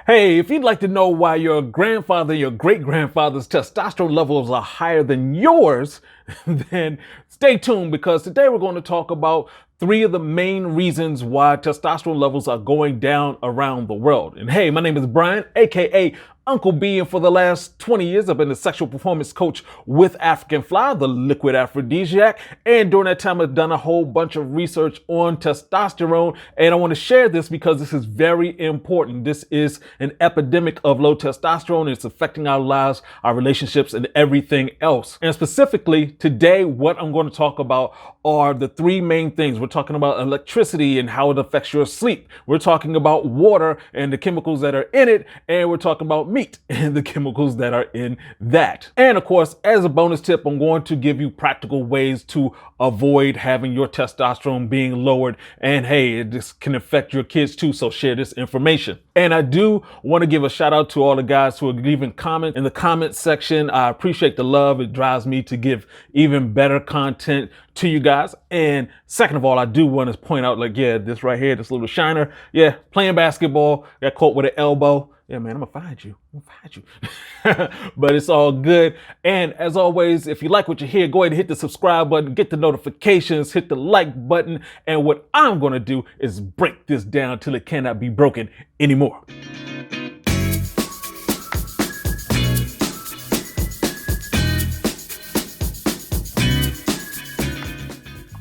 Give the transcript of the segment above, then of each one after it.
Hey, if you'd like to know why your grandfather, your great grandfather's testosterone levels are higher than yours, then stay tuned because today we're going to talk about three of the main reasons why testosterone levels are going down around the world. And hey, my name is Brian, aka Uncle B, and for the last 20 years, I've been a sexual performance coach with African Fly, the liquid aphrodisiac. And during that time, I've done a whole bunch of research on testosterone. And I want to share this because this is very important. This is an epidemic of low testosterone. It's affecting our lives, our relationships, and everything else. And specifically today, what I'm going to talk about are the three main things. We're talking about electricity and how it affects your sleep. We're talking about water and the chemicals that are in it. And we're talking about meat and the chemicals that are in that. And of course, as a bonus tip, I'm going to give you practical ways to avoid having your testosterone being lowered. And hey, this can affect your kids too, so share this information. And I do want to give a shout out to all the guys who are leaving comments in the comment section. I appreciate the love. It drives me to give even better content to you guys. And second of all, I do want to point out, this right here, this little shiner, playing basketball, got caught with an elbow. Yeah, man, I'm gonna find you. But it's all good. And as always, if you like what you hear, go ahead and hit the subscribe button, get the notifications, hit the like button. And what I'm gonna do is break this down till it cannot be broken anymore.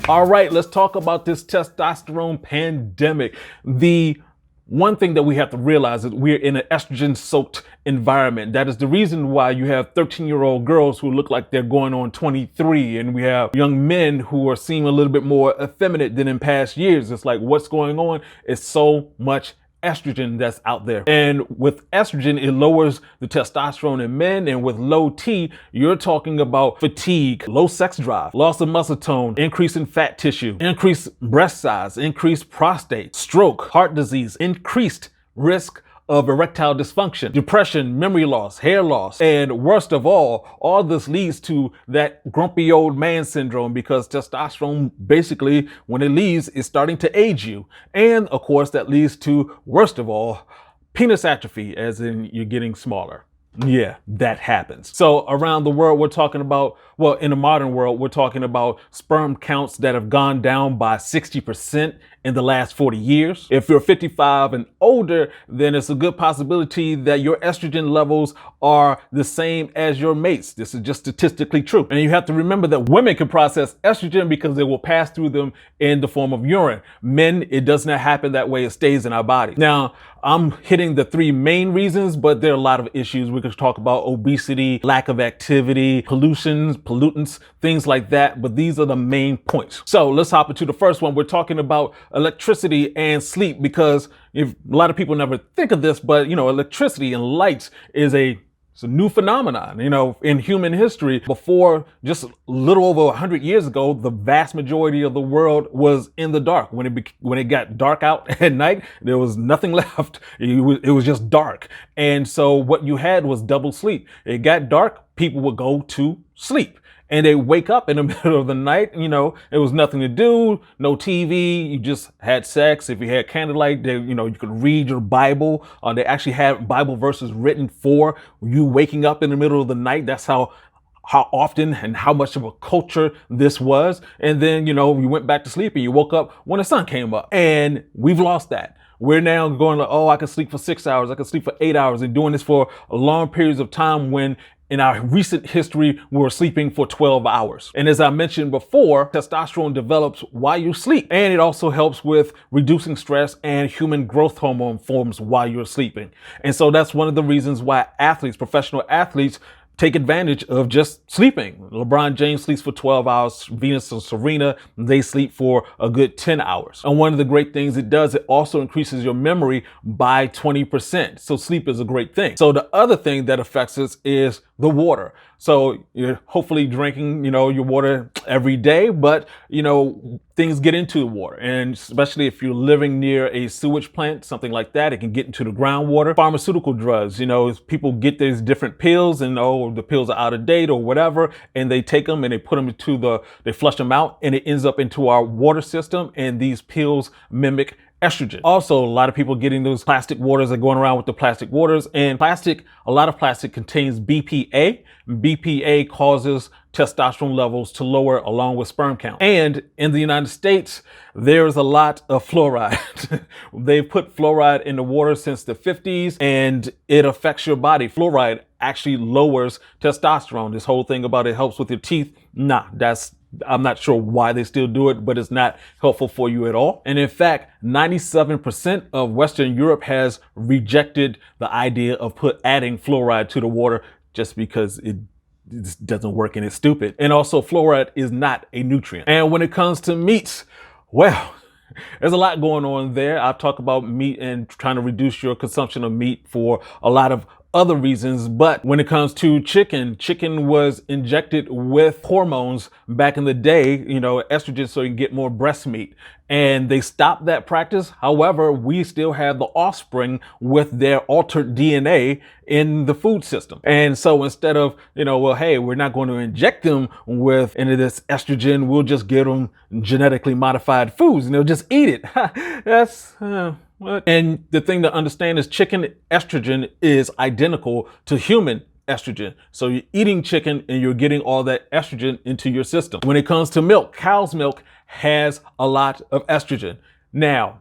All right, let's talk about this testosterone pandemic. The one thing that we have to realize is we're in an estrogen-soaked environment. That is the reason why you have 13-year-old girls who look like they're going on 23, and we have young men who are seem a little bit more effeminate than in past years. It's like, what's going on? It's so much estrogen that's out there. And with estrogen, it lowers the testosterone in men. And with low T, you're talking about fatigue, low sex drive, loss of muscle tone, increase in fat tissue, increased breast size, increased prostate, stroke, heart disease, increased risk of erectile dysfunction, depression, memory loss, hair loss. And worst of all this leads to that grumpy old man syndrome because testosterone basically, when it leaves, is starting to age you. And of course, that leads to, worst of all, penis atrophy, as in you're getting smaller. Yeah, that happens. So around the world, we're talking about, in the modern world, we're talking about sperm counts that have gone down by 60% in the last 40 years. If you're 55 and older, then it's a good possibility that your estrogen levels are the same as your mates. This is just statistically true. And you have to remember that women can process estrogen because it will pass through them in the form of urine. Men, it does not happen that way. It stays in our body. Now, I'm hitting the three main reasons, but there are a lot of issues. We could talk about obesity, lack of activity, pollutants, things like that. But these are the main points. So let's hop into the first one. We're talking about electricity and sleep because a lot of people never think of this, but electricity and lights is it's a new phenomenon, in human history. Before, just a little over 100 years ago, the vast majority of the world was in the dark. When it got dark out at night, there was nothing left. It was just dark. And so what you had was double sleep. It got dark, people would go to sleep. And they wake up in the middle of the night, there was nothing to do, no TV, you just had sex. If you had candlelight, you could read your Bible. They actually had Bible verses written for you waking up in the middle of the night. That's how often and how much of a culture this was. And then, you went back to sleep and you woke up when the sun came up. And we've lost that. We're now going like, I can sleep for 6 hours. I can sleep for 8 hours, and doing this for long periods of time when in our recent history, we were sleeping for 12 hours. And as I mentioned before, testosterone develops while you sleep. And it also helps with reducing stress, and human growth hormone forms while you're sleeping. And so that's one of the reasons why professional athletes, take advantage of just sleeping. LeBron James sleeps for 12 hours. Venus and Serena, they sleep for a good 10 hours. And one of the great things it does, it also increases your memory by 20%. So sleep is a great thing. So the other thing that affects us is the water. So you're hopefully drinking, your water every day, but, things get into the water. And especially if you're living near a sewage plant, something like that, it can get into the groundwater. Pharmaceutical drugs, people get these different pills and, the pills are out of date or whatever, and they take them and they put them they flush them out, and it ends up into our water system. And these pills mimic estrogen. Also, a lot of people getting those plastic waters are going around with the plastic waters, and a lot of plastic contains BPA. BPA causes testosterone levels to lower along with sperm count. And in the United States, there's a lot of fluoride. They've put fluoride in the water since the 50s, and it affects your body. Fluoride actually lowers testosterone. This whole thing about it helps with your teeth, I'm not sure why they still do it, but it's not helpful for you at all. And in fact, 97% of Western Europe has rejected the idea of adding fluoride to the water just because it just doesn't work and it's stupid. And also, fluoride is not a nutrient. And when it comes to meats, well, there's a lot going on there. I'll talk about meat and trying to reduce your consumption of meat for a lot of other reasons. But when it comes to chicken was injected with hormones back in the day, estrogen, so you can get more breast meat. And they stopped that practice. However, we still have the offspring with their altered DNA in the food system. And so instead of, hey, we're not going to inject them with any of this estrogen, we'll just give them genetically modified foods and they'll just eat it. That's what? And the thing to understand is chicken estrogen is identical to human estrogen. So you're eating chicken and you're getting all that estrogen into your system. When it comes to milk, cow's milk has a lot of estrogen. Now,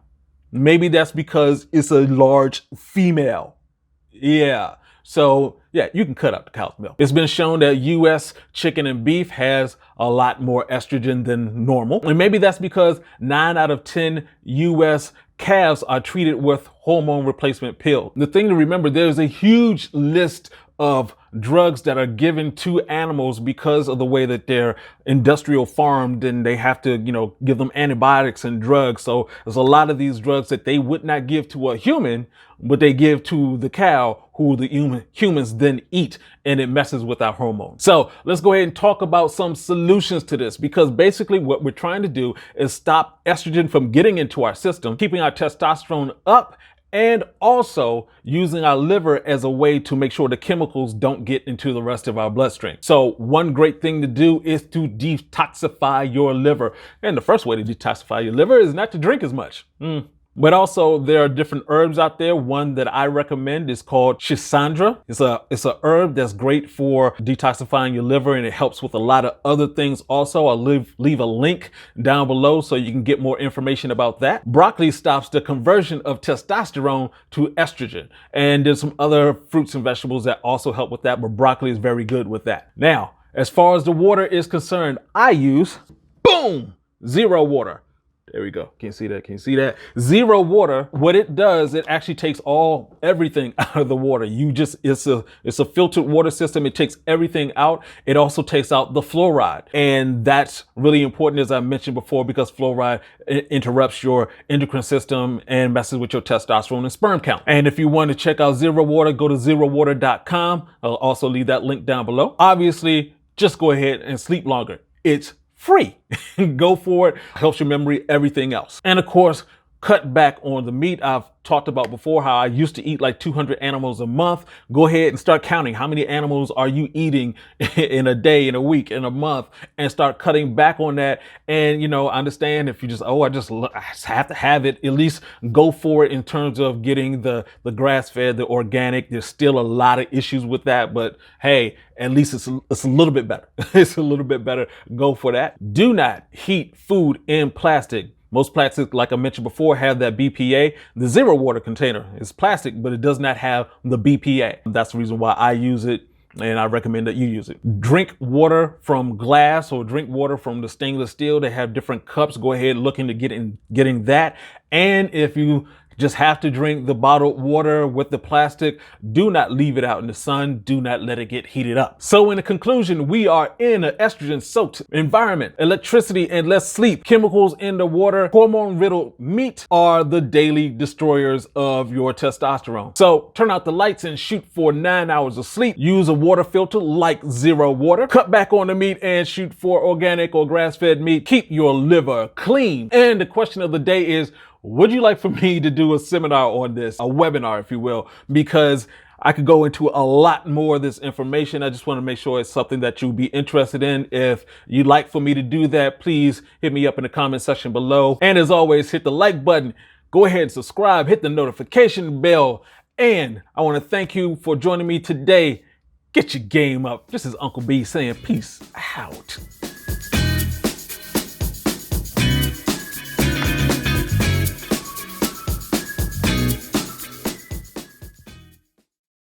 maybe that's because it's a large female. Yeah. So yeah, you can cut out the cow's milk. It's been shown that US chicken and beef has a lot more estrogen than normal. And maybe that's because 9 out of 10 US calves are treated with hormone replacement pills. The thing to remember, there's a huge list of drugs that are given to animals because of the way that they're industrial farmed, and they have to, give them antibiotics and drugs. So there's a lot of these drugs that they would not give to a human, but they give to the cow, who the humans then eat, and it messes with our hormones. So let's go ahead and talk about some solutions to this, because basically what we're trying to do is stop estrogen from getting into our system, keeping our testosterone up, and also using our liver as a way to make sure the chemicals don't get into the rest of our bloodstream. So one great thing to do is to detoxify your liver. And the first way to detoxify your liver is not to drink as much. But also there are different herbs out there. One that I recommend is called Schisandra. It's a herb that's great for detoxifying your liver, and it helps with a lot of other things also. I'll leave a link down below so you can get more information about that. Broccoli stops the conversion of testosterone to estrogen. And there's some other fruits and vegetables that also help with that, but broccoli is very good with that. Now, as far as the water is concerned, I use, zero water. There we go. Can you see that? Can you see that? Zero water. What it does, it actually takes everything out of the water. It's a filtered water system. It takes everything out. It also takes out the fluoride. And that's really important, as I mentioned before, because fluoride interrupts your endocrine system and messes with your testosterone and sperm count. And if you want to check out Zero Water, go to zerowater.com. I'll also leave that link down below. Obviously, just go ahead and sleep longer. It's free. Go for it. Helps your memory, everything else. And of course, cut back on the meat. I've talked about before how I used to eat like 200 animals a month. Go ahead and start counting. How many animals are you eating in a day, in a week, in a month, and start cutting back on that. And, understand if you I just have to have it, at least go for it in terms of getting the grass fed, the organic. There's still a lot of issues with that, but hey, at least it's a little bit better. It's a little bit better. Go for that. Do not heat food in plastic. Most plastics, like I mentioned before, have that BPA. The Zero Water container is plastic, but it does not have the BPA. That's the reason why I use it, and I recommend that you use it. Drink water from glass or drink water from the stainless steel. They have different cups. Go ahead, look into getting that. And if you just have to drink the bottled water with the plastic, do not leave it out in the sun. Do not let it get heated up. So in the conclusion, we are in an estrogen-soaked environment. Electricity and less sleep, chemicals in the water, hormone-riddled meat are the daily destroyers of your testosterone. So turn out the lights and shoot for 9 hours of sleep. Use a water filter like Zero Water. Cut back on the meat and shoot for organic or grass-fed meat. Keep your liver clean. And the question of the day is, would you like for me to do a seminar on this, a webinar, if you will, because I could go into a lot more of this information. I just want to make sure it's something that you'll be interested in. If you'd like for me to do that, please hit me up in the comment section below. And as always, hit the like button, Go ahead and subscribe, hit the notification bell, and I want to thank you for joining me today. Get your game up. This is Uncle B saying peace out.